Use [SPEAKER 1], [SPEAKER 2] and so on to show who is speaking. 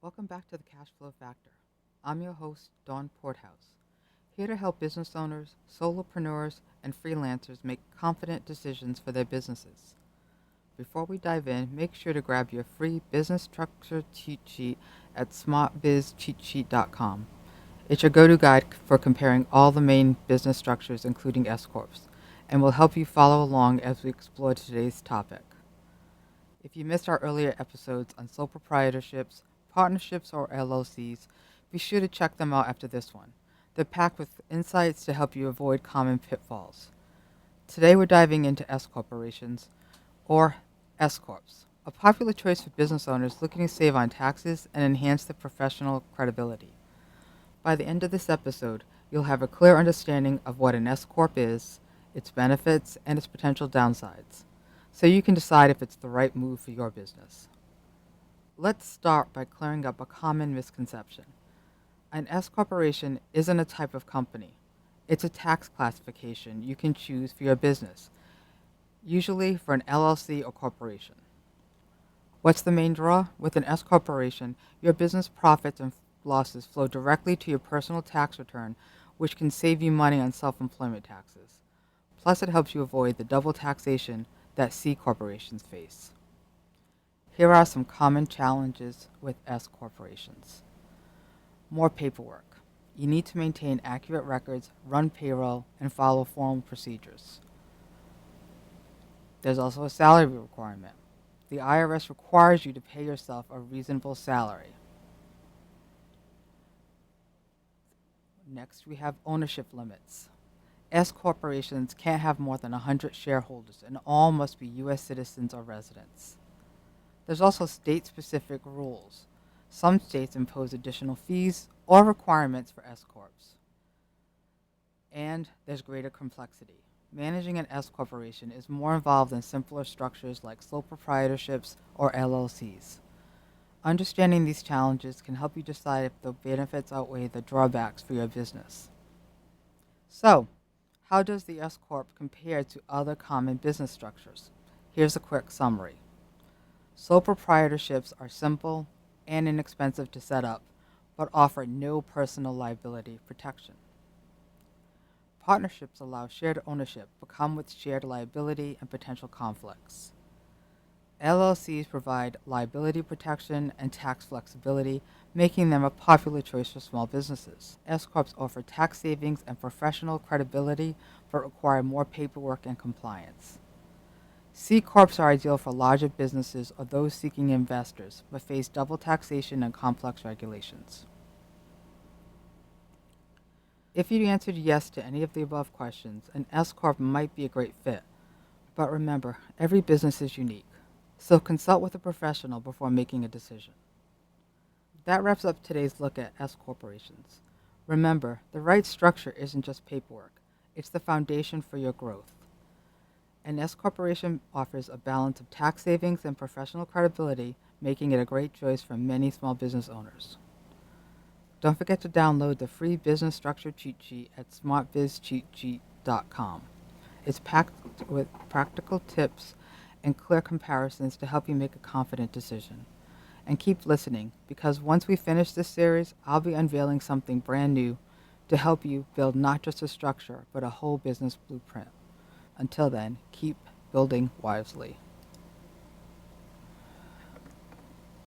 [SPEAKER 1] Welcome back to the Cash Flow Factor. I'm your host, Dawn Porthouse, here to help business owners, solopreneurs, and freelancers make confident decisions for their businesses. Before we dive in, make sure to grab your free business structure cheat sheet at smartbizcheatsheet.com. It's your go-to guide for comparing all the main business structures, including S Corps, and will help you follow along as we explore today's topic. If you missed our earlier episodes on sole proprietorships, partnerships, or LLCs, be sure to check them out after this one. They're packed with insights to help you avoid common pitfalls. Today we're diving into S corporations, or S Corps, a popular choice for business owners looking to save on taxes and enhance their professional credibility. By the end of this episode, you'll have a clear understanding of what an S Corp is, its benefits, and its potential downsides, so you can decide if it's the right move for your business. Let's start by clearing up a common misconception. An S corporation isn't a type of company. It's a tax classification you can choose for your business, usually for an LLC or corporation. What's the main draw? With an S corporation, your business profits and losses flow directly to your personal tax return, which can save you money on self-employment taxes. Plus, it helps you avoid the double taxation that C corporations face. Here are some common challenges with S corporations. More paperwork. You need to maintain accurate records, run payroll, and follow formal procedures. There's also a salary requirement. The IRS requires you to pay yourself a reasonable salary. Next, we have ownership limits. S corporations can't have more than 100 shareholders, and all must be U.S. citizens or residents. There's also state-specific rules. Some states impose additional fees or requirements for S corps. And there's greater complexity. Managing an S corporation is more involved than simpler structures like sole proprietorships or LLCs. Understanding these challenges can help you decide if the benefits outweigh the drawbacks for your business. So, how does the S Corp compare to other common business structures? Here's a quick summary. Sole proprietorships are simple and inexpensive to set up, but offer no personal liability protection. Partnerships allow shared ownership, but come with shared liability and potential conflicts. LLCs provide liability protection and tax flexibility, making them a popular choice for small businesses. S Corps offer tax savings and professional credibility, but require more paperwork and compliance. C Corps are ideal for larger businesses or those seeking investors, but face double taxation and complex regulations. If you answered yes to any of the above questions, an S Corp might be a great fit. But remember, every business is unique, so consult with a professional before making a decision. That wraps up today's look at S corporations. Remember, the right structure isn't just paperwork, it's the foundation for your growth. An S corporation offers a balance of tax savings and professional credibility, making it a great choice for many small business owners. Don't forget to download the free business structure cheat sheet at smartbizcheatsheet.com. It's packed with practical tips and clear comparisons to help you make a confident decision. And keep listening, because once we finish this series, I'll be unveiling something brand new to help you build not just a structure, but a whole business blueprint. Until then, keep building wisely.